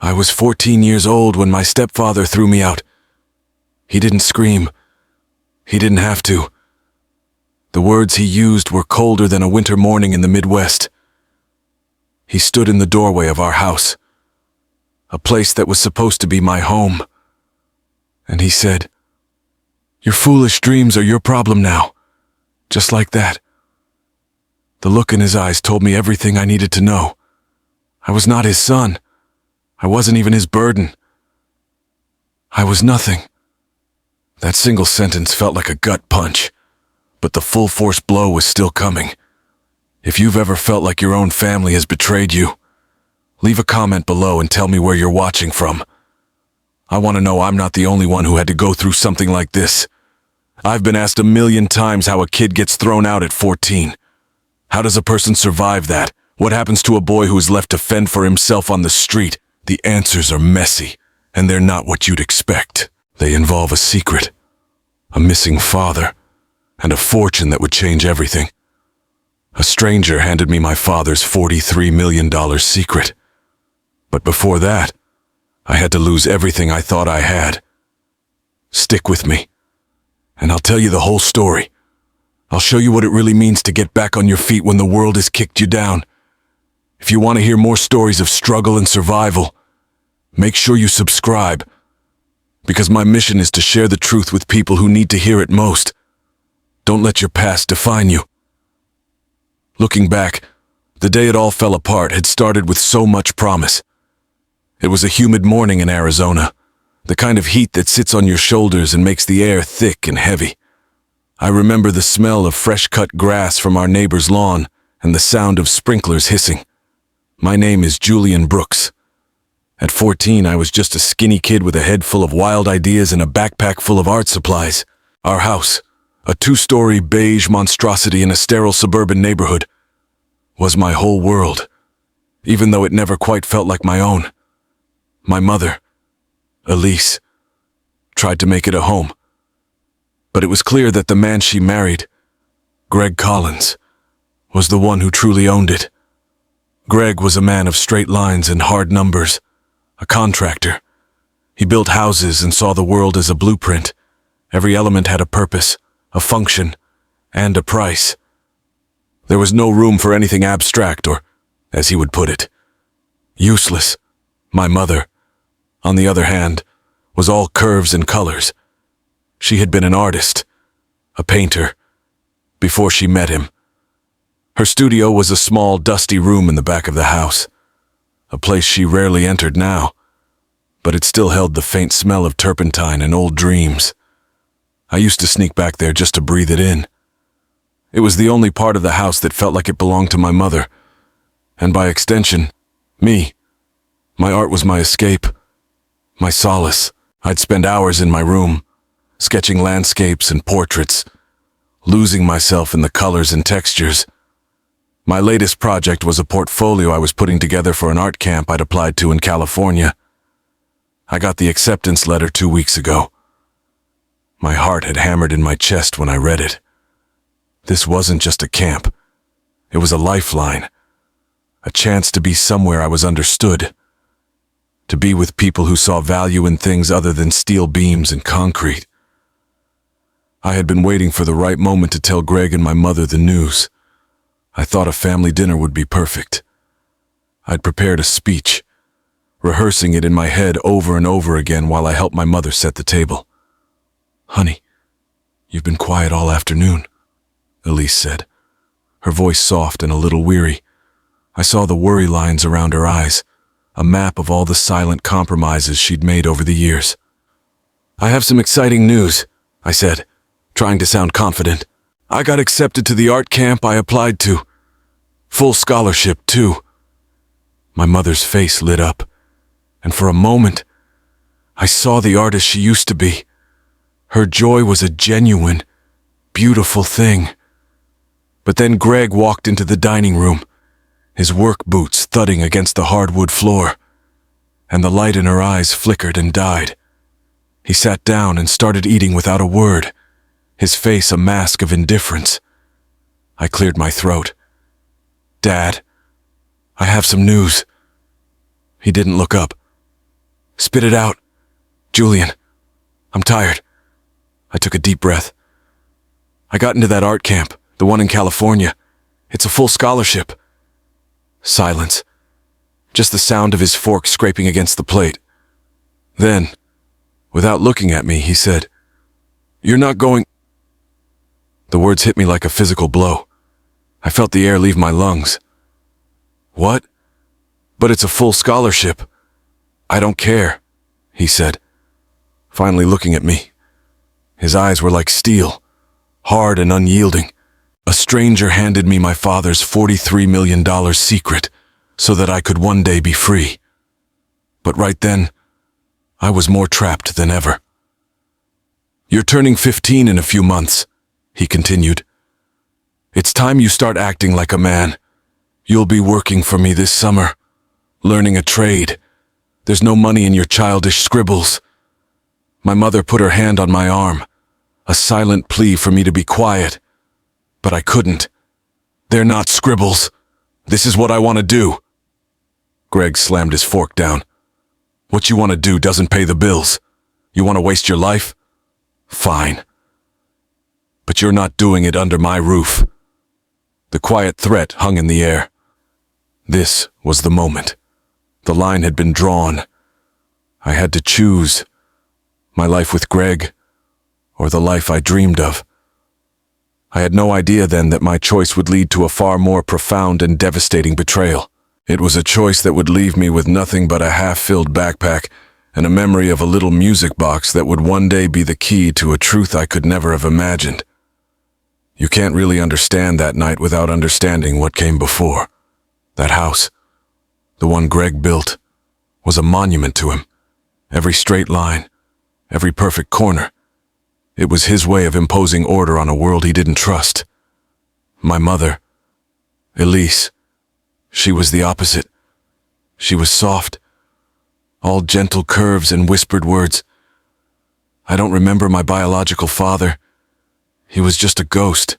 I was 14 years old when my stepfather threw me out. He didn't scream. He didn't have to. The words he used were colder than a winter morning in the Midwest. He stood in the doorway of our house, a place that was supposed to be my home. And he said, "Your foolish dreams are your problem now." Just like that. The look in his eyes told me everything I needed to know. I was not his son. I wasn't even his burden. I was nothing. That single sentence felt like a gut punch, but the full force blow was still coming. If you've ever felt like your own family has betrayed you, leave a comment below and tell me where you're watching from. I want to know I'm not the only one who had to go through something like this. I've been asked a million times how a kid gets thrown out at 14. How does a person survive that? What happens to a boy who is left to fend for himself on the street? The answers are messy, and they're not what you'd expect. They involve a secret, a missing father, and a fortune that would change everything. A stranger handed me my father's $43 million secret. But before that, I had to lose everything I thought I had. Stick with me, and I'll tell you the whole story. I'll show you what it really means to get back on your feet when the world has kicked you down. If you want to hear more stories of struggle and survival, make sure you subscribe, because my mission is to share the truth with people who need to hear it most. Don't let your past define you. Looking back, the day it all fell apart had started with so much promise. It was a humid morning in Arizona, the kind of heat that sits on your shoulders and makes the air thick and heavy. I remember the smell of fresh-cut grass from our neighbor's lawn and the sound of sprinklers hissing. My name is Julian Brooks. At 14, I was just a skinny kid with a head full of wild ideas and a backpack full of art supplies. Our house, a 2-story beige monstrosity in a sterile suburban neighborhood, was my whole world, even though it never quite felt like my own. My mother, Elise, tried to make it a home, but it was clear that the man she married, Greg Collins, was the one who truly owned it. Greg was a man of straight lines and hard numbers, a contractor. He built houses and saw the world as a blueprint. Every element had a purpose, a function, and a price. There was no room for anything abstract or, as he would put it, useless. My mother, on the other hand, was all curves and colors. She had been an artist, a painter, before she met him. Her studio was a small, dusty room in the back of the house, a place she rarely entered now, but it still held the faint smell of turpentine and old dreams. I used to sneak back there just to breathe it in. It was the only part of the house that felt like it belonged to my mother, and by extension, me. My art was my escape, my solace. I'd spend hours in my room, sketching landscapes and portraits, losing myself in the colors and textures. My latest project was a portfolio I was putting together for an art camp I'd applied to in California. I got the acceptance letter 2 weeks ago. My heart had hammered in my chest when I read it. This wasn't just a camp. It was a lifeline, a chance to be somewhere I was understood, to be with people who saw value in things other than steel beams and concrete. I had been waiting for the right moment to tell Greg and my mother the news. I thought a family dinner would be perfect. I'd prepared a speech, rehearsing it in my head over and over again while I helped my mother set the table. "Honey, you've been quiet all afternoon," Elise said, her voice soft and a little weary. I saw the worry lines around her eyes, a map of all the silent compromises she'd made over the years. "I have some exciting news," I said, trying to sound confident. "I got accepted to the art camp I applied to. Full scholarship, too." My mother's face lit up, and for a moment, I saw the artist she used to be. Her joy was a genuine, beautiful thing. But then Greg walked into the dining room, his work boots thudding against the hardwood floor, and the light in her eyes flickered and died. He sat down and started eating without a word, his face a mask of indifference. I cleared my throat. "Dad, I have some news." He didn't look up, Spit it out. Julian, I'm tired. I took a deep breath. I got into that art camp, the one in California. It's a full scholarship. Silence. Just the sound of his fork scraping against the plate. Then, without looking at me, he said, "You're not going—" The words hit me like a physical blow. I felt the air leave my lungs. "What? But it's a full scholarship." "I don't care," he said, finally looking at me. His eyes were like steel, hard and unyielding. A stranger handed me my father's $43 million secret so that I could one day be free. But right then, I was more trapped than ever. "You're turning 15 in a few months," he continued. "It's time you start acting like a man. You'll be working for me this summer, learning a trade. There's no money in your childish scribbles." My mother put her hand on my arm, a silent plea for me to be quiet. But I couldn't. "They're not scribbles. This is what I want to do." Greg slammed his fork down. "What you want to do doesn't pay the bills. You want to waste your life? Fine. But you're not doing it under my roof." The quiet threat hung in the air. This was the moment. The line had been drawn. I had to choose my life with Greg or the life I dreamed of. I had no idea then that my choice would lead to a far more profound and devastating betrayal. It was a choice that would leave me with nothing but a half-filled backpack and a memory of a little music box that would one day be the key to a truth I could never have imagined. You can't really understand that night without understanding what came before. That house, the one Greg built, was a monument to him. Every straight line, every perfect corner. It was his way of imposing order on a world he didn't trust. My mother, Elise, she was the opposite. She was soft, all gentle curves and whispered words. I don't remember my biological father. He was just a ghost.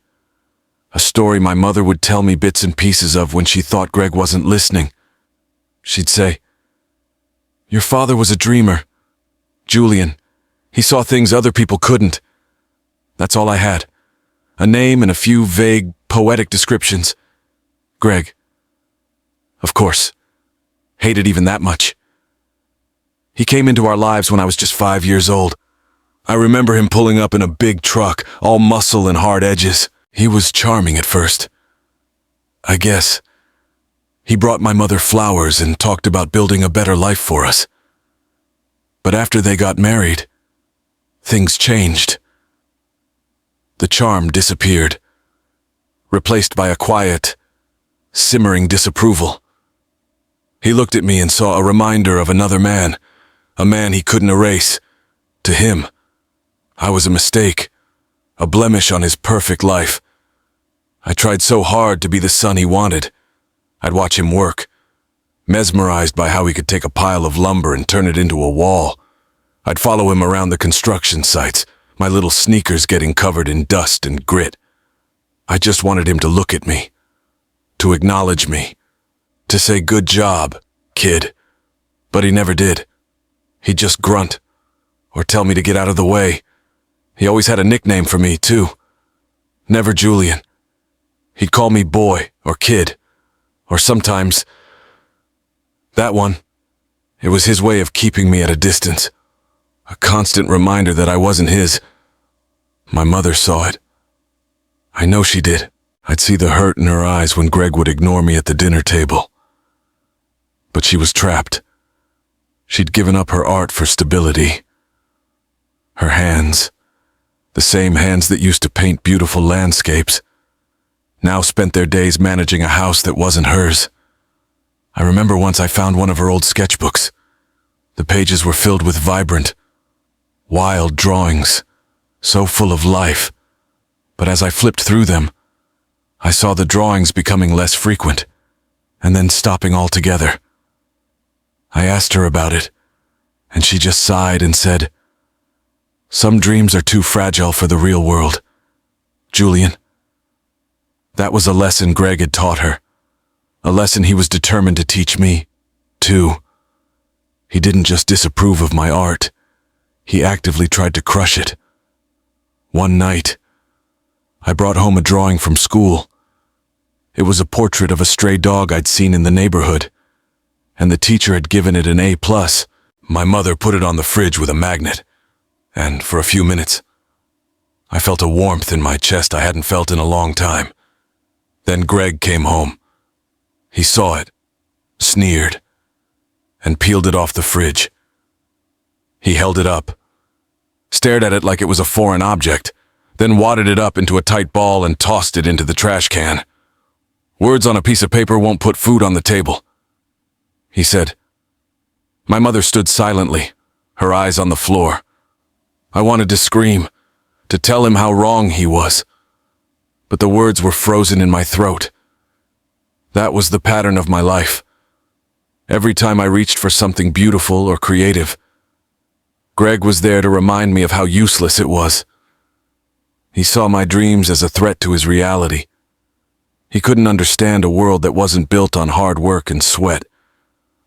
A story my mother would tell me bits and pieces of when she thought Greg wasn't listening. She'd say, "Your father was a dreamer. Julian, he saw things other people couldn't." That's all I had. A name and a few vague, poetic descriptions. Greg. Of course. Hated even that much. He came into our lives when I was just 5 years old. I remember him pulling up in a big truck, all muscle and hard edges. He was charming at first. I guess. He brought my mother flowers and talked about building a better life for us. But after they got married, things changed. The charm disappeared, replaced by a quiet, simmering disapproval. He looked at me and saw a reminder of another man, a man he couldn't erase. To him, I was a mistake, a blemish on his perfect life. I tried so hard to be the son he wanted. I'd watch him work, mesmerized by how he could take a pile of lumber and turn it into a wall. I'd follow him around the construction sites, my little sneakers getting covered in dust and grit. I just wanted him to look at me, to acknowledge me, to say, "Good job, kid." But he never did. He'd just grunt, or tell me to get out of the way. He always had a nickname for me, too. Never Julian. He'd call me boy or kid, or sometimes that one. It was his way of keeping me at a distance, a constant reminder that I wasn't his. My mother saw it. I know she did. I'd see the hurt in her eyes when Greg would ignore me at the dinner table. But she was trapped. She'd given up her art for stability. Her hands, the same hands that used to paint beautiful landscapes, now spent their days managing a house that wasn't hers. I remember once I found one of her old sketchbooks. The pages were filled with vibrant, wild drawings, so full of life. But as I flipped through them, I saw the drawings becoming less frequent, and then stopping altogether. I asked her about it, and she just sighed and said, "Some dreams are too fragile for the real world, Julian." That was a lesson Greg had taught her, a lesson he was determined to teach me, too. He didn't just disapprove of my art. He actively tried to crush it. One night, I brought home a drawing from school. It was a portrait of a stray dog I'd seen in the neighborhood, and the teacher had given it an A+. My mother put it on the fridge with a magnet, and for a few minutes, I felt a warmth in my chest I hadn't felt in a long time. Then Greg came home. He saw it, sneered, and peeled it off the fridge. He held it up, stared at it like it was a foreign object, then wadded it up into a tight ball and tossed it into the trash can. "Words on a piece of paper won't put food on the table," he said. My mother stood silently, her eyes on the floor. I wanted to scream, to tell him how wrong he was, but the words were frozen in my throat. That was the pattern of my life. Every time I reached for something beautiful or creative, Greg was there to remind me of how useless it was. He saw my dreams as a threat to his reality. He couldn't understand a world that wasn't built on hard work and sweat,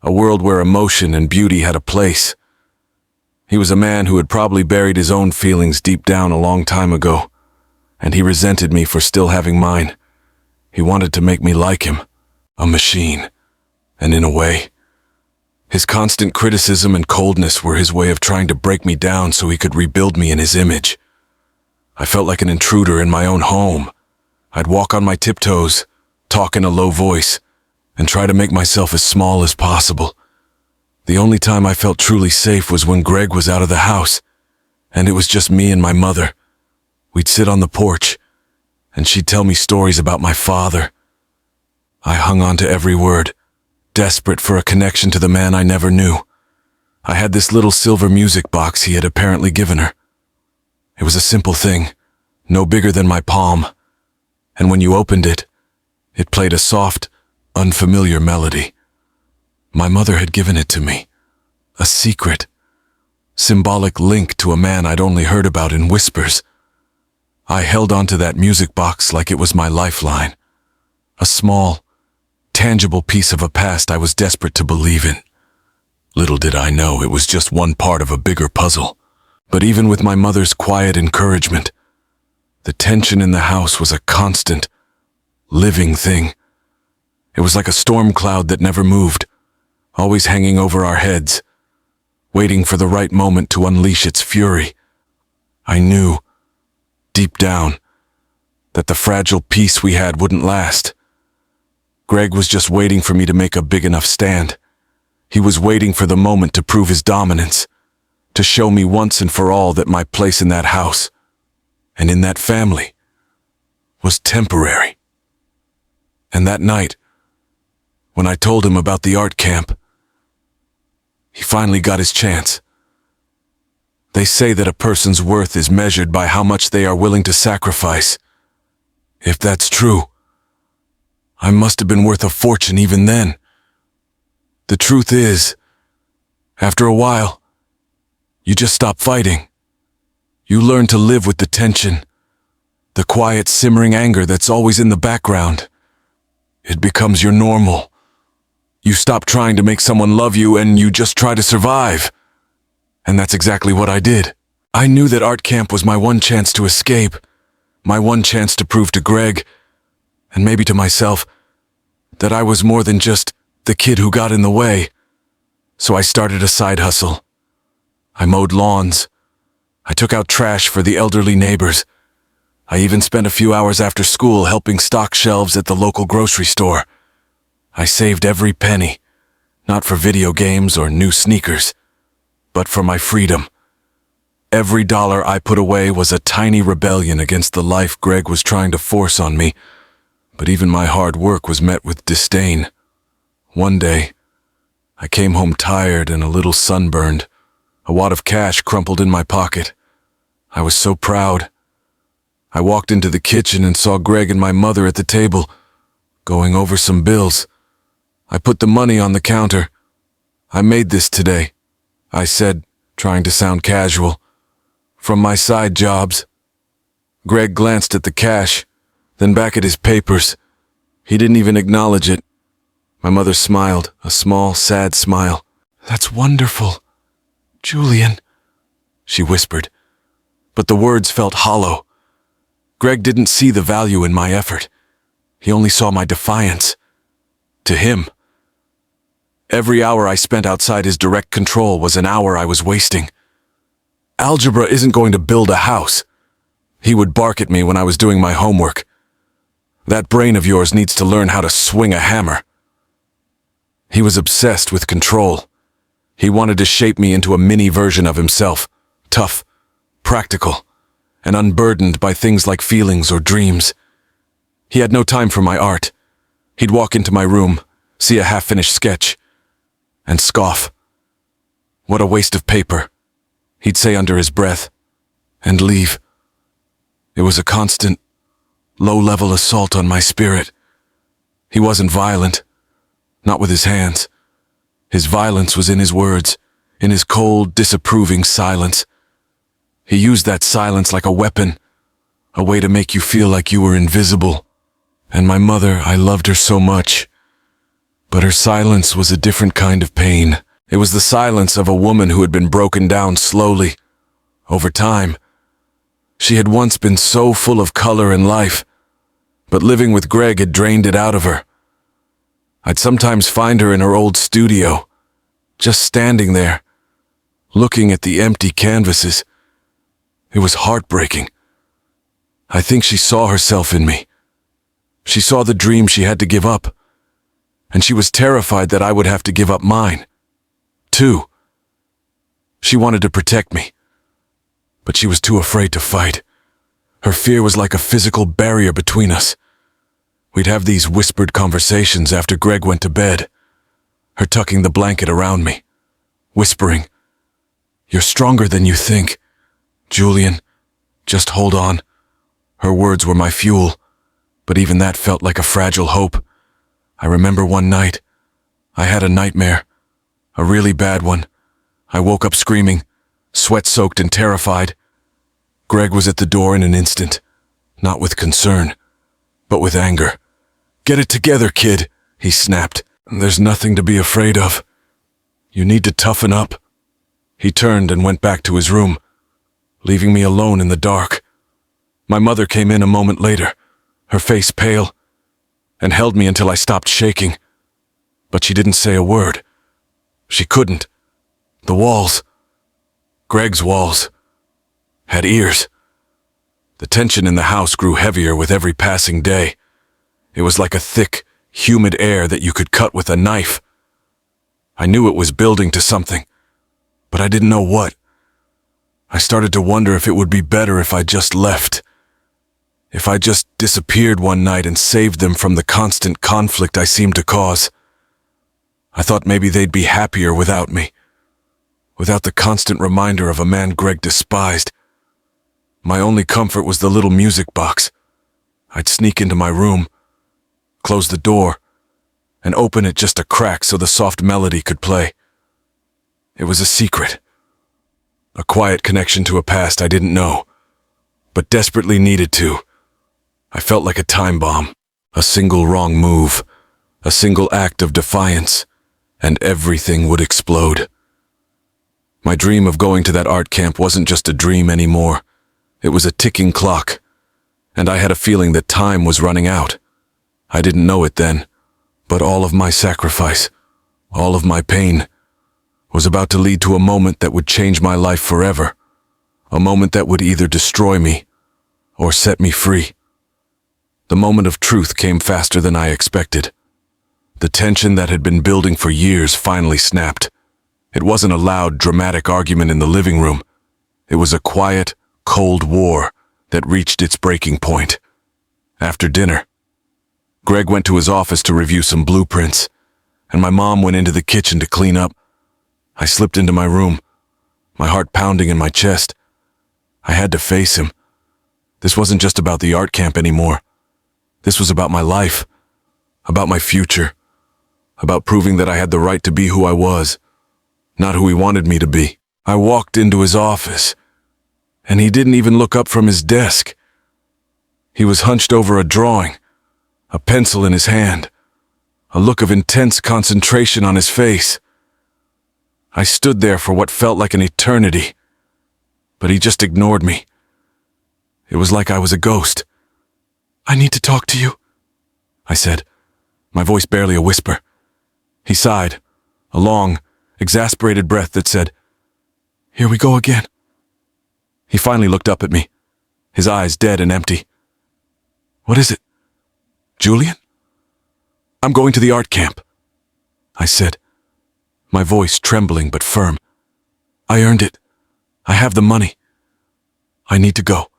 a world where emotion and beauty had a place. He was a man who had probably buried his own feelings deep down a long time ago, and he resented me for still having mine. He wanted to make me like him, a machine, and in a way, his constant criticism and coldness were his way of trying to break me down so he could rebuild me in his image. I felt like an intruder in my own home. I'd walk on my tiptoes, talk in a low voice, and try to make myself as small as possible. The only time I felt truly safe was when Greg was out of the house, and it was just me and my mother. We'd sit on the porch, and she'd tell me stories about my father. I hung on to every word, desperate for a connection to the man I never knew. I had this little silver music box he had apparently given her. It was a simple thing, no bigger than my palm, and when you opened it, it played a soft, unfamiliar melody. My mother had given it to me, a secret, symbolic link to a man I'd only heard about in whispers. I held onto that music box like it was my lifeline, a small, tangible piece of a past I was desperate to believe in. Little did I know it was just one part of a bigger puzzle. But even with my mother's quiet encouragement, the tension in the house was a constant, living thing. It was like a storm cloud that never moved, always hanging over our heads, waiting for the right moment to unleash its fury. I knew, deep down, that the fragile peace we had wouldn't last. Greg was just waiting for me to make a big enough stand. He was waiting for the moment to prove his dominance, to show me once and for all that my place in that house, and in that family, was temporary. And that night, when I told him about the art camp, he finally got his chance. They say that a person's worth is measured by how much they are willing to sacrifice. If that's true, I must have been worth a fortune even then. The truth is, after a while, you just stop fighting. You learn to live with the tension, the quiet, simmering anger that's always in the background. It becomes your normal. You stop trying to make someone love you and you just try to survive. And that's exactly what I did. I knew that art camp was my one chance to escape, my one chance to prove to Greg, and maybe to myself, that I was more than just the kid who got in the way. So I started a side hustle. I mowed lawns. I took out trash for the elderly neighbors. I even spent a few hours after school helping stock shelves at the local grocery store. I saved every penny, not for video games or new sneakers, but for my freedom. Every dollar I put away was a tiny rebellion against the life Greg was trying to force on me, but even my hard work was met with disdain. One day, I came home tired and a little sunburned, a wad of cash crumpled in my pocket. I was so proud. I walked into the kitchen and saw Greg and my mother at the table, going over some bills. I put the money on the counter. "I made this today," I said, trying to sound casual. "From my side jobs." Greg glanced at the cash, then back at his papers. He didn't even acknowledge it. My mother smiled, a small, sad smile. "That's wonderful, Julian," she whispered, but the words felt hollow. Greg didn't see the value in my effort. He only saw my defiance. To him, every hour I spent outside his direct control was an hour I was wasting. "Algebra isn't going to build a house," he would bark at me when I was doing my homework. "That brain of yours needs to learn how to swing a hammer." He was obsessed with control. He wanted to shape me into a mini version of himself, tough, practical, and unburdened by things like feelings or dreams. He had no time for my art. He'd walk into my room, see a half-finished sketch, and scoff. "What a waste of paper," he'd say under his breath, and leave. It was a constant, low-level assault on my spirit. He wasn't violent, not with his hands. His violence was in his words, in his cold, disapproving silence. He used that silence like a weapon, a way to make you feel like you were invisible. And my mother, I loved her so much. But her silence was a different kind of pain. It was the silence of a woman who had been broken down slowly, over time. She had once been so full of color and life, but living with Greg had drained it out of her. I'd sometimes find her in her old studio, just standing there, looking at the empty canvases. It was heartbreaking. I think she saw herself in me. She saw the dream she had to give up, and she was terrified that I would have to give up mine, too. She wanted to protect me, but she was too afraid to fight. Her fear was like a physical barrier between us. We'd have these whispered conversations after Greg went to bed, her tucking the blanket around me, whispering, "You're stronger than you think, Julian. Just hold on." Her words were my fuel, but even that felt like a fragile hope. I remember one night, I had a nightmare, a really bad one. I woke up screaming, sweat-soaked and terrified. Greg was at the door in an instant, not with concern, but with anger. "Get it together, kid," he snapped. "There's nothing to be afraid of. You need to toughen up." He turned and went back to his room, leaving me alone in the dark. My mother came in a moment later, her face pale, and held me until I stopped shaking. But she didn't say a word. She couldn't. The walls, Greg's walls, had ears. The tension in the house grew heavier with every passing day. It was like a thick, humid air that you could cut with a knife. I knew it was building to something, but I didn't know what. I started to wonder if it would be better if I just left. If I just disappeared one night and saved them from the constant conflict I seemed to cause. I thought maybe they'd be happier without me, without the constant reminder of a man Greg despised. My only comfort was the little music box. I'd sneak into my room, close the door, and open it just a crack so the soft melody could play. It was a secret, a quiet connection to a past I didn't know, but desperately needed to. I felt like a time bomb, a single wrong move, a single act of defiance, and everything would explode. My dream of going to that art camp wasn't just a dream anymore. It was a ticking clock, and I had a feeling that time was running out. I didn't know it then, but all of my sacrifice, all of my pain, was about to lead to a moment that would change my life forever, a moment that would either destroy me or set me free. The moment of truth came faster than I expected. The tension that had been building for years finally snapped. It wasn't a loud, dramatic argument in the living room. It was a quiet, cold war that reached its breaking point. After dinner, Greg went to his office to review some blueprints, and my mom went into the kitchen to clean up. I slipped into my room, my heart pounding in my chest. I had to face him. This wasn't just about the art camp anymore. This was about my life, about my future, about proving that I had the right to be who I was, not who he wanted me to be. I walked into his office, and he didn't even look up from his desk. He was hunched over a drawing, a pencil in his hand, a look of intense concentration on his face. I stood there for what felt like an eternity, but he just ignored me. It was like I was a ghost. "I need to talk to you," I said, my voice barely a whisper. He sighed, a long, exasperated breath that said, "Here we go again." He finally looked up at me, his eyes dead and empty. "What is it? Julian?" "I'm going to the art camp," I said, my voice trembling but firm. "I earned it. I have the money. I need to go."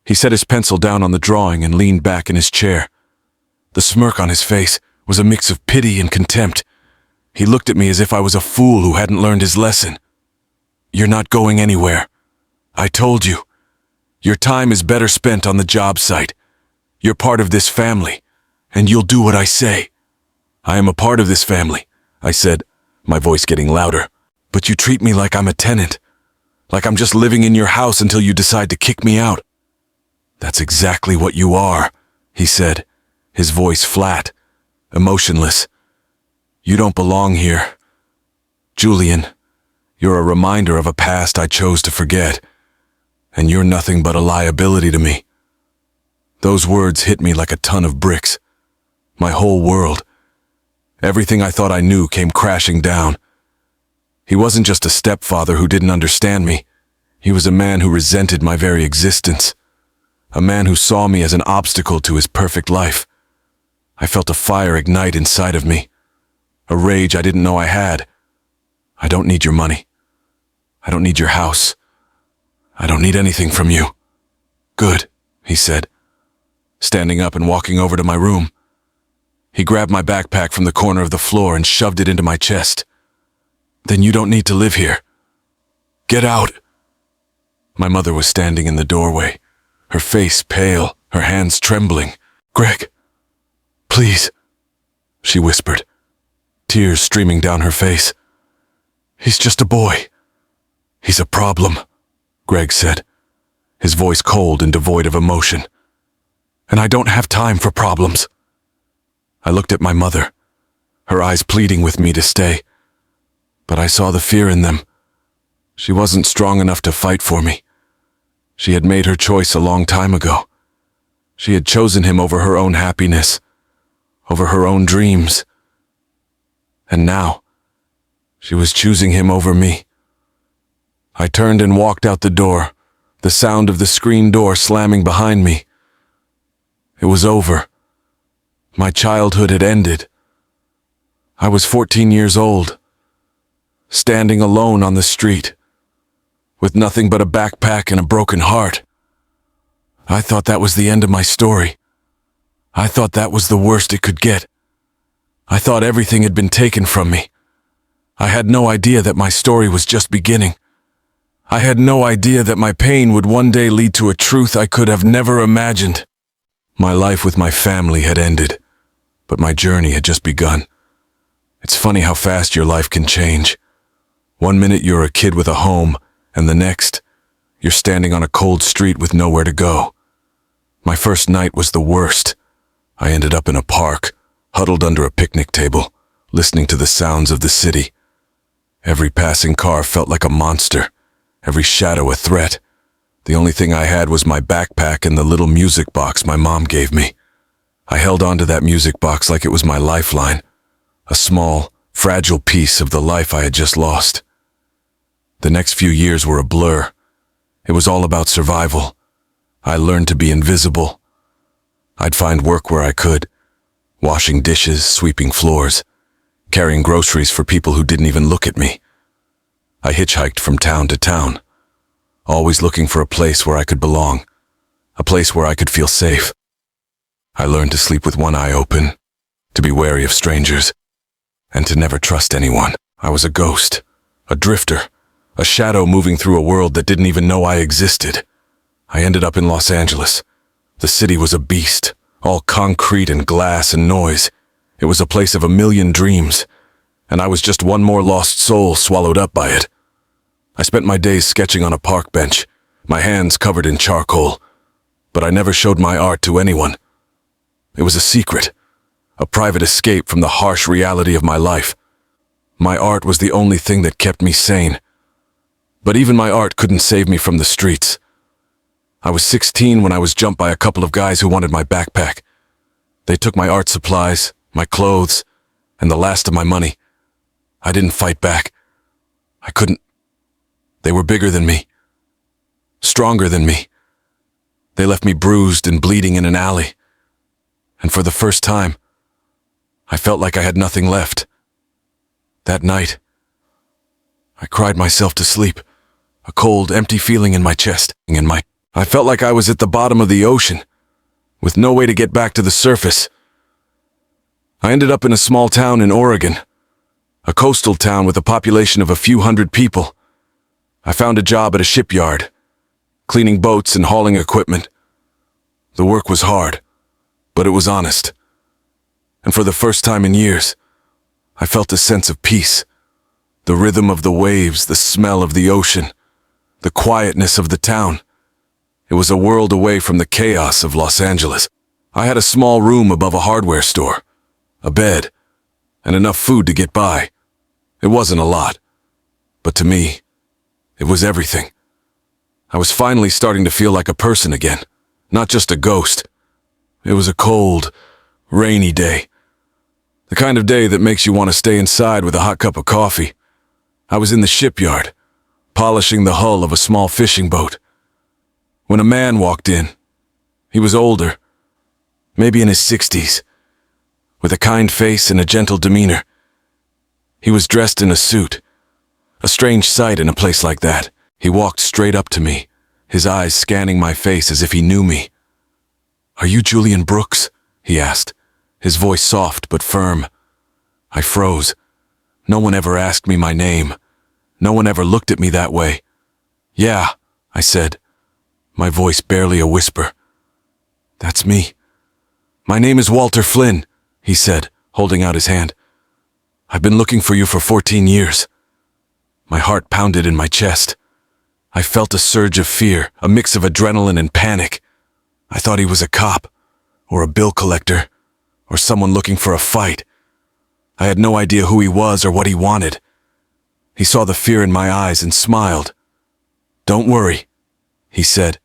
He set his pencil down on the drawing and leaned back in his chair. The smirk on his face was a mix of pity and contempt. He looked at me as if I was a fool who hadn't learned his lesson. "You're not going anywhere. I told you. Your time is better spent on the job site. You're part of this family, and you'll do what I say." "I am a part of this family," I said, my voice getting louder. "But you treat me like I'm a tenant, like I'm just living in your house until you decide to kick me out." "That's exactly what you are," he said, his voice flat, emotionless. "You don't belong here. Julian, you're a reminder of a past I chose to forget, and you're nothing but a liability to me." Those words hit me like a ton of bricks. My whole world, everything I thought I knew, came crashing down. He wasn't just a stepfather who didn't understand me. He was a man who resented my very existence. A man who saw me as an obstacle to his perfect life. I felt a fire ignite inside of me. A rage I didn't know I had. "I don't need your money. I don't need your house. I don't need anything from you." "Good," he said, standing up and walking over to my room. He grabbed my backpack from the corner of the floor and shoved it into my chest. "Then you don't need to live here. Get out." My mother was standing in the doorway, her face pale, her hands trembling. "Greg, please," she whispered, tears streaming down her face. "He's just a boy." "He's a problem," Greg said, his voice cold and devoid of emotion. "And I don't have time for problems." I looked at my mother, her eyes pleading with me to stay, but I saw the fear in them. She wasn't strong enough to fight for me. She had made her choice a long time ago. She had chosen him over her own happiness, over her own dreams. And now, she was choosing him over me. I turned and walked out the door, the sound of the screen door slamming behind me. It was over. My childhood had ended. I was 14 years old, standing alone on the street, with nothing but a backpack and a broken heart. I thought that was the end of my story. I thought that was the worst it could get. I thought everything had been taken from me. I had no idea that my story was just beginning. I had no idea that my pain would one day lead to a truth I could have never imagined. My life with my family had ended, but my journey had just begun. It's funny how fast your life can change. One minute you're a kid with a home, and the next, you're standing on a cold street with nowhere to go. My first night was the worst. I ended up in a park, huddled under a picnic table, listening to the sounds of the city. Every passing car felt like a monster, every shadow a threat. The only thing I had was my backpack and the little music box my mom gave me. I held onto that music box like it was my lifeline, a small, fragile piece of the life I had just lost. The next few years were a blur. It was all about survival. I learned to be invisible. I'd find work where I could, washing dishes, sweeping floors, carrying groceries for people who didn't even look at me. I hitchhiked from town to town, always looking for a place where I could belong, a place where I could feel safe. I learned to sleep with one eye open, to be wary of strangers, and to never trust anyone. I was a ghost, a drifter, a shadow moving through a world that didn't even know I existed. I ended up in Los Angeles. The city was a beast, all concrete and glass and noise. It was a place of a million dreams, and I was just one more lost soul swallowed up by it. I spent my days sketching on a park bench, my hands covered in charcoal, but I never showed my art to anyone. It was a secret, a private escape from the harsh reality of my life. My art was the only thing that kept me sane. But even my art couldn't save me from the streets. I was 16 when I was jumped by a couple of guys who wanted my backpack. They took my art supplies, my clothes, and the last of my money. I didn't fight back. I couldn't. They were bigger than me. Stronger than me. They left me bruised and bleeding in an alley. And for the first time, I felt like I had nothing left. That night, I cried myself to sleep, a cold, empty feeling in my chest. I felt like I was at the bottom of the ocean, with no way to get back to the surface. I ended up in a small town in Oregon, a coastal town with a population of a few hundred people. I found a job at a shipyard, cleaning boats and hauling equipment. The work was hard, but it was honest. And for the first time in years, I felt a sense of peace. The rhythm of the waves, the smell of the ocean, the quietness of the town. It was a world away from the chaos of Los Angeles. I had a small room above a hardware store, a bed, and enough food to get by. It wasn't a lot, but to me, it was everything. I was finally starting to feel like a person again, not just a ghost. It was a cold, rainy day. The kind of day that makes you want to stay inside with a hot cup of coffee. I was in the shipyard, polishing the hull of a small fishing boat, when a man walked in. He was older, maybe in his 60s, with a kind face and a gentle demeanor. He was dressed in a suit, a strange sight in a place like that. He walked straight up to me, his eyes scanning my face as if he knew me. "Are you Julian Brooks?" he asked, his voice soft but firm. I froze. No one ever asked me my name. No one ever looked at me that way. "Yeah," I said, my voice barely a whisper. "That's me. My name is Walter Flynn," he said, holding out his hand. "I've been looking for you for 14 years. My heart pounded in my chest. I felt a surge of fear, a mix of adrenaline and panic. I thought he was a cop, or a bill collector, or someone looking for a fight. I had no idea who he was or what he wanted. He saw the fear in my eyes and smiled. "Don't worry," he said.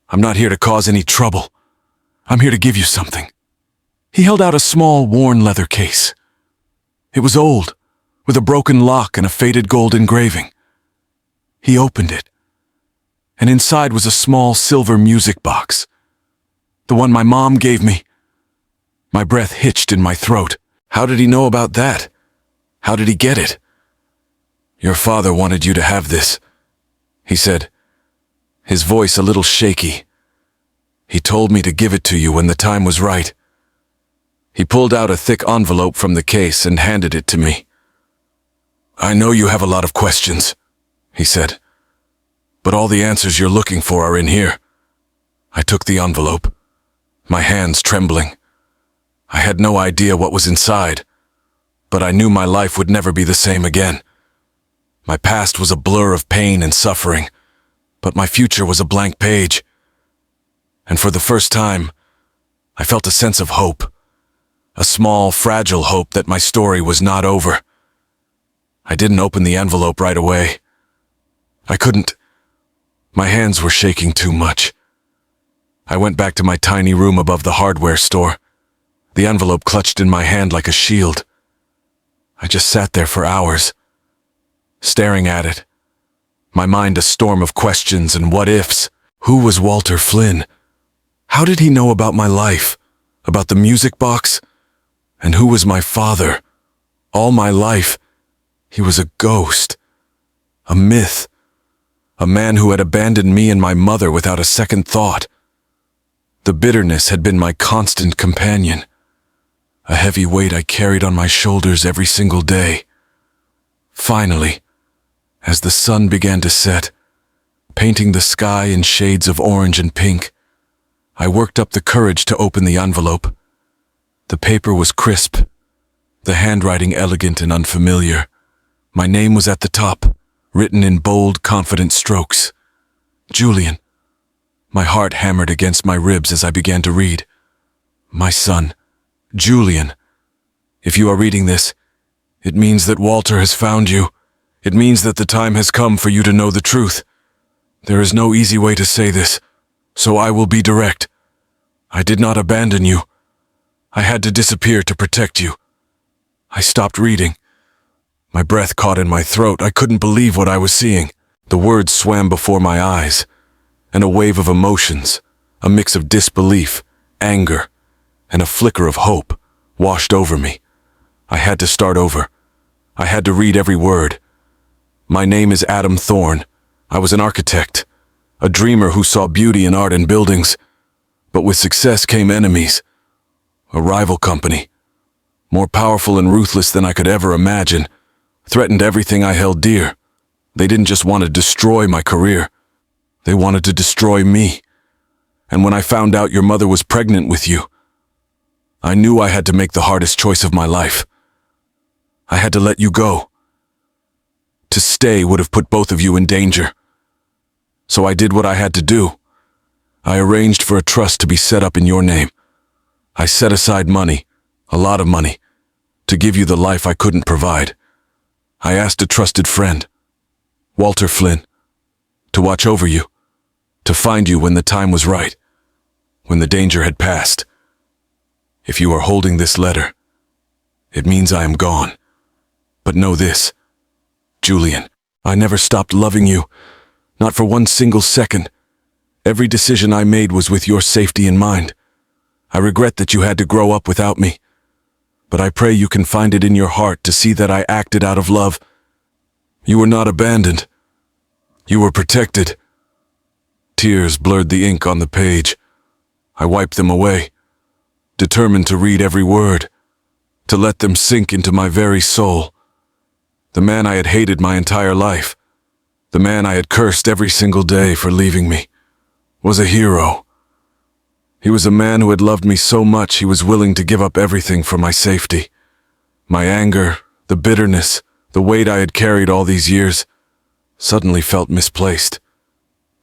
"I'm not here to cause any trouble. I'm here to give you something." He held out a small, worn leather case. It was old, with a broken lock and a faded gold engraving. He opened it, and inside was a small silver music box, the one my mom gave me. My breath hitched in my throat. How did he know about that? How did he get it? "Your father wanted you to have this," he said, his voice a little shaky. "He told me to give it to you when the time was right." He pulled out a thick envelope from the case and handed it to me. "I know you have a lot of questions," he said, "but all the answers you're looking for are in here." I took the envelope, my hands trembling. I had no idea what was inside, but I knew my life would never be the same again. My past was a blur of pain and suffering, but my future was a blank page. And for the first time, I felt a sense of hope, a small, fragile hope that my story was not over. I didn't open the envelope right away. I couldn't. My hands were shaking too much. I went back to my tiny room above the hardware store, the envelope clutched in my hand like a shield. I just sat there for hours, staring at it, my mind a storm of questions and what-ifs. Who was Walter Flynn? How did he know about my life, about the music box? And who was my father? All my life, he was a ghost, a myth, a man who had abandoned me and my mother without a second thought. The bitterness had been my constant companion, a heavy weight I carried on my shoulders every single day. Finally, as the sun began to set, painting the sky in shades of orange and pink, I worked up the courage to open the envelope. The paper was crisp, the handwriting elegant and unfamiliar. My name was at the top, written in bold, confident strokes. Julian. My heart hammered against my ribs as I began to read. My son, Julian. If you are reading this, It means that Walter has found you. It means that the time has come for you to know the truth. There is no easy way to say this, so I will be direct. I did not abandon you. I had to disappear to protect you. I stopped reading. My breath caught in my throat. I couldn't believe what I was seeing. The words swam before my eyes, and a wave of emotions, a mix of disbelief, anger, and a flicker of hope, washed over me. I had to start over. I had to read every word. My name is Adam Thorne. I was an architect, a dreamer who saw beauty in art and buildings. But with success came enemies. A rival company, more powerful and ruthless than I could ever imagine, threatened everything I held dear. They didn't just want to destroy my career. They wanted to destroy me. And when I found out your mother was pregnant with you, I knew I had to make the hardest choice of my life. I had to let you go. To stay would have put both of you in danger. So I did what I had to do. I arranged for a trust to be set up in your name. I set aside money, a lot of money, to give you the life I couldn't provide. I asked a trusted friend, Walter Flynn, to watch over you, to find you when the time was right, when the danger had passed. If you are holding this letter, it means I am gone. But know this, Julian, I never stopped loving you, not for one single second. Every decision I made was with your safety in mind. I regret that you had to grow up without me, but I pray you can find it in your heart to see that I acted out of love. You were not abandoned. You were protected. Tears blurred the ink on the page. I wiped them away, determined to read every word, to let them sink into my very soul. The man I had hated my entire life, the man I had cursed every single day for leaving me, was a hero. He was a man who had loved me so much he was willing to give up everything for my safety. My anger, the bitterness, the weight I had carried all these years, suddenly felt misplaced.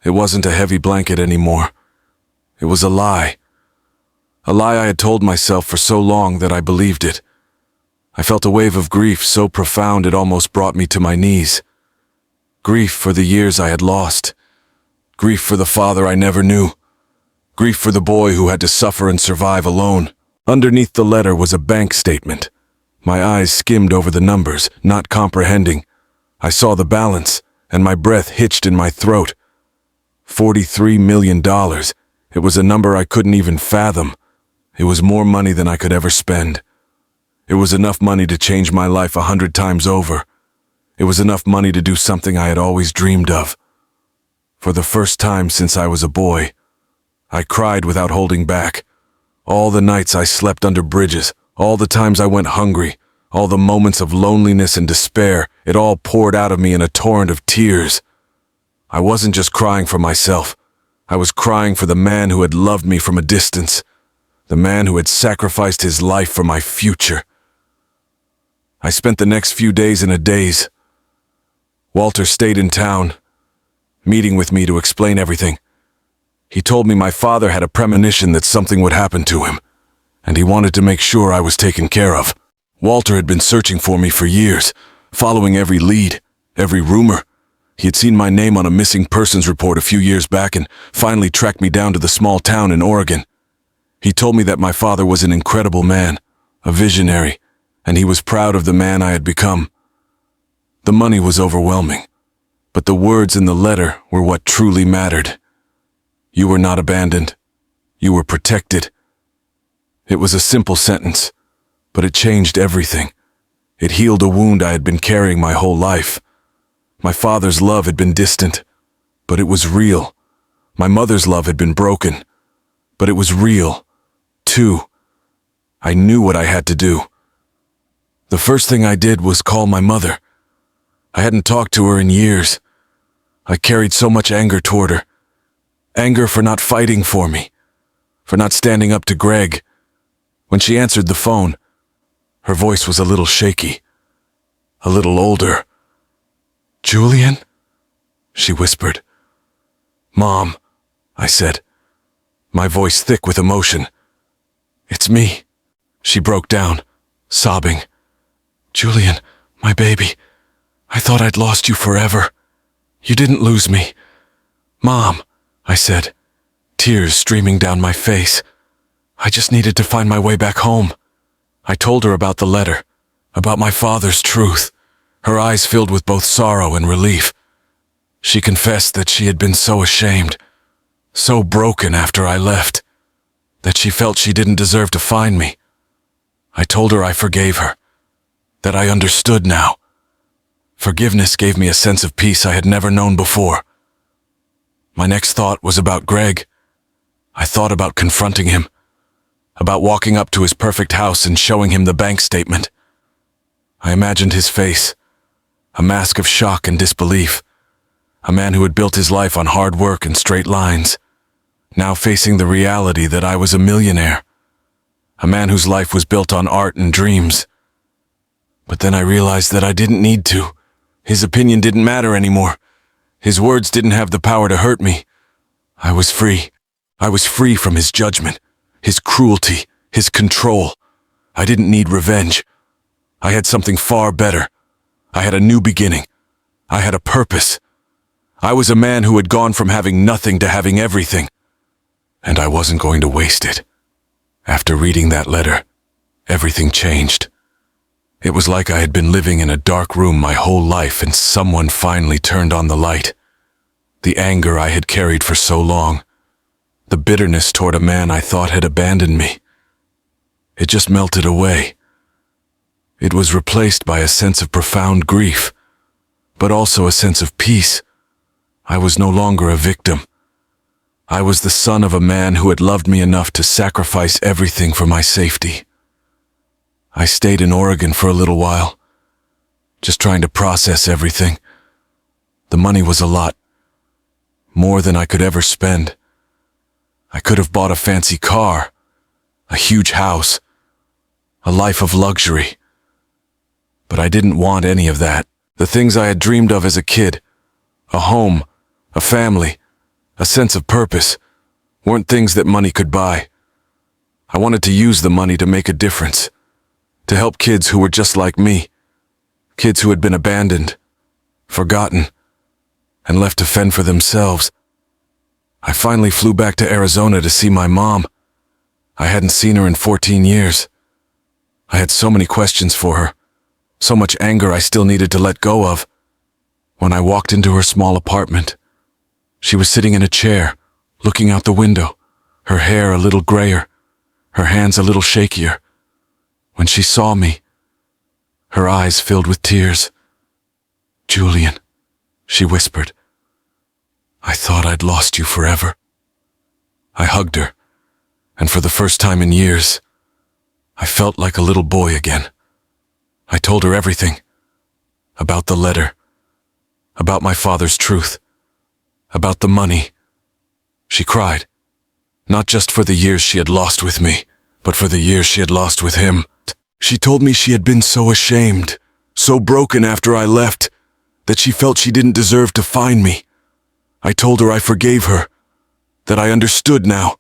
It wasn't a heavy blanket anymore. It was a lie. A lie I had told myself for so long that I believed it. I felt a wave of grief so profound it almost brought me to my knees. Grief for the years I had lost. Grief for the father I never knew. Grief for the boy who had to suffer and survive alone. Underneath the letter was a bank statement. My eyes skimmed over the numbers, not comprehending. I saw the balance, and my breath hitched in my throat. $43 million. It was a number I couldn't even fathom. It was more money than I could ever spend. It was enough money to change my life 100 times over. It was enough money to do something I had always dreamed of. For the first time since I was a boy, I cried without holding back. All the nights I slept under bridges, all the times I went hungry, all the moments of loneliness and despair, it all poured out of me in a torrent of tears. I wasn't just crying for myself. I was crying for the man who had loved me from a distance, the man who had sacrificed his life for my future. I spent the next few days in a daze. Walter stayed in town, meeting with me to explain everything. He told me my father had a premonition that something would happen to him, and he wanted to make sure I was taken care of. Walter had been searching for me for years, following every lead, every rumor. He had seen my name on a missing persons report a few years back and finally tracked me down to the small town in Oregon. He told me that my father was an incredible man, a visionary, and he was proud of the man I had become. The money was overwhelming, but the words in the letter were what truly mattered. You were not abandoned. You were protected. It was a simple sentence, but it changed everything. It healed a wound I had been carrying my whole life. My father's love had been distant, but it was real. My mother's love had been broken, but it was real, too. I knew what I had to do. The first thing I did was call my mother. I hadn't talked to her in years. I carried so much anger toward her. Anger for not fighting for me, for not standing up to Greg. When she answered the phone, her voice was a little shaky, a little older. "Julian?" she whispered. "Mom," I said, my voice thick with emotion. "It's me." She broke down, sobbing. Julian, my baby, I thought I'd lost you forever. You didn't lose me. Mom, I said, tears streaming down my face. I just needed to find my way back home. I told her about the letter, about my father's truth, her eyes filled with both sorrow and relief. She confessed that she had been so ashamed, so broken after I left, that she felt she didn't deserve to find me. I told her I forgave her, that I understood now. Forgiveness gave me a sense of peace I had never known before. My next thought was about Greg. I thought about confronting him, about walking up to his perfect house and showing him the bank statement. I imagined his face, a mask of shock and disbelief, a man who had built his life on hard work and straight lines, now facing the reality that I was a millionaire, a man whose life was built on art and dreams. But then I realized that I didn't need to. His opinion didn't matter anymore. His words didn't have the power to hurt me. I was free. I was free from his judgment, his cruelty, his control. I didn't need revenge. I had something far better. I had a new beginning. I had a purpose. I was a man who had gone from having nothing to having everything. And I wasn't going to waste it. After reading that letter, everything changed. It was like I had been living in a dark room my whole life and someone finally turned on the light. The anger I had carried for so long, the bitterness toward a man I thought had abandoned me, it just melted away. It was replaced by a sense of profound grief, but also a sense of peace. I was no longer a victim. I was the son of a man who had loved me enough to sacrifice everything for my safety. I stayed in Oregon for a little while, just trying to process everything. The money was a lot, more than I could ever spend. I could have bought a fancy car, a huge house, a life of luxury. But I didn't want any of that. The things I had dreamed of as a kid, a home, a family, a sense of purpose, weren't things that money could buy. I wanted to use the money to make a difference, to help kids who were just like me, kids who had been abandoned, forgotten, and left to fend for themselves. I finally flew back to Arizona to see my mom. I hadn't seen her in 14 years. I had so many questions for her, so much anger I still needed to let go of. When I walked into her small apartment, she was sitting in a chair, looking out the window, her hair a little grayer, her hands a little shakier. When she saw me, her eyes filled with tears. "Julian," she whispered, "I thought I'd lost you forever." I hugged her, and for the first time in years, I felt like a little boy again. I told her everything, about the letter, about my father's truth, about the money. She cried, not just for the years she had lost with me, but for the years she had lost with him. She told me she had been so ashamed, so broken after I left, that she felt she didn't deserve to find me. I told her I forgave her, that I understood now.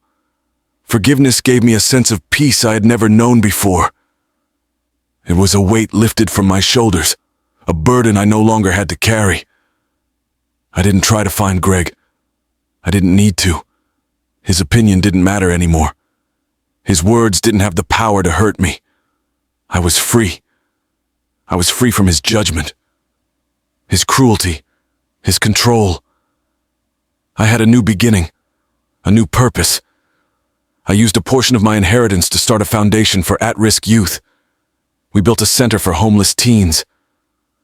Forgiveness gave me a sense of peace I had never known before. It was a weight lifted from my shoulders, a burden I no longer had to carry. I didn't try to find Greg. I didn't need to. His opinion didn't matter anymore. His words didn't have the power to hurt me. I was free. I was free from his judgment, his cruelty, his control. I had a new beginning, a new purpose. I used a portion of my inheritance to start a foundation for at-risk youth. We built a center for homeless teens,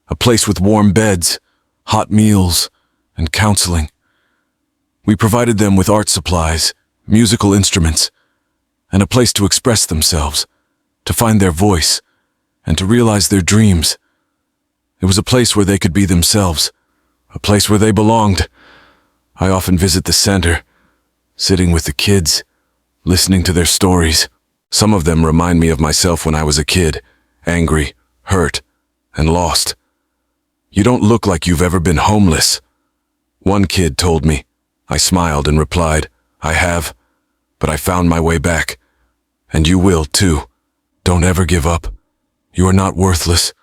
a place with warm beds, hot meals, and counseling. We provided them with art supplies, musical instruments, and a place to express themselves, to find their voice, and to realize their dreams. It was a place where they could be themselves, a place where they belonged. I often visit the center, sitting with the kids, listening to their stories. Some of them remind me of myself when I was a kid, angry, hurt, and lost. "You don't look like you've ever been homeless," one kid told me. I smiled and replied, "I have, but I found my way back. And you will, too. Don't ever give up. You are not worthless.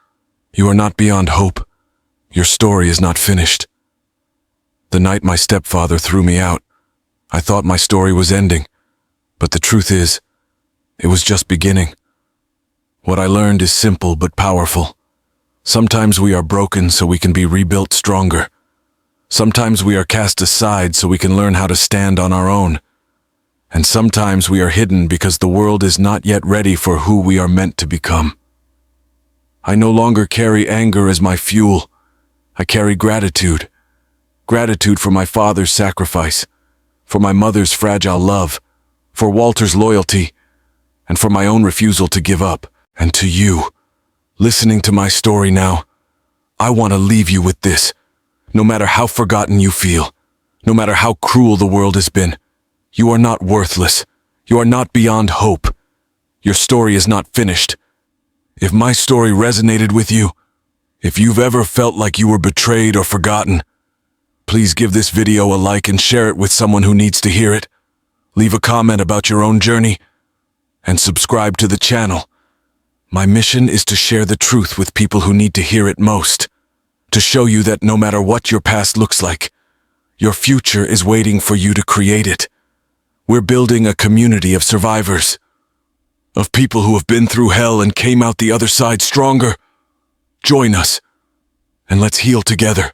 You are not beyond hope. Your story is not finished. The night my stepfather threw me out, I thought my story was ending, but the truth is, it was just beginning. What I learned is simple but powerful. Sometimes we are broken so we can be rebuilt stronger. Sometimes we are cast aside so we can learn how to stand on our own. And sometimes we are hidden because the world is not yet ready for who we are meant to become. I no longer carry anger as my fuel. I carry gratitude. Gratitude for my father's sacrifice, for my mother's fragile love, for Walter's loyalty, and for my own refusal to give up. And to you, listening to my story now, I want to leave you with this. No matter how forgotten you feel, no matter how cruel the world has been, you are not worthless. You are not beyond hope. Your story is not finished. If my story resonated with you, if you've ever felt like you were betrayed or forgotten, please give this video a like and share it with someone who needs to hear it. Leave a comment about your own journey, and subscribe to the channel. My mission is to share the truth with people who need to hear it most, to show you that no matter what your past looks like, your future is waiting for you to create it. We're building a community of survivors, of people who have been through hell and came out the other side stronger. Join us, and let's heal together.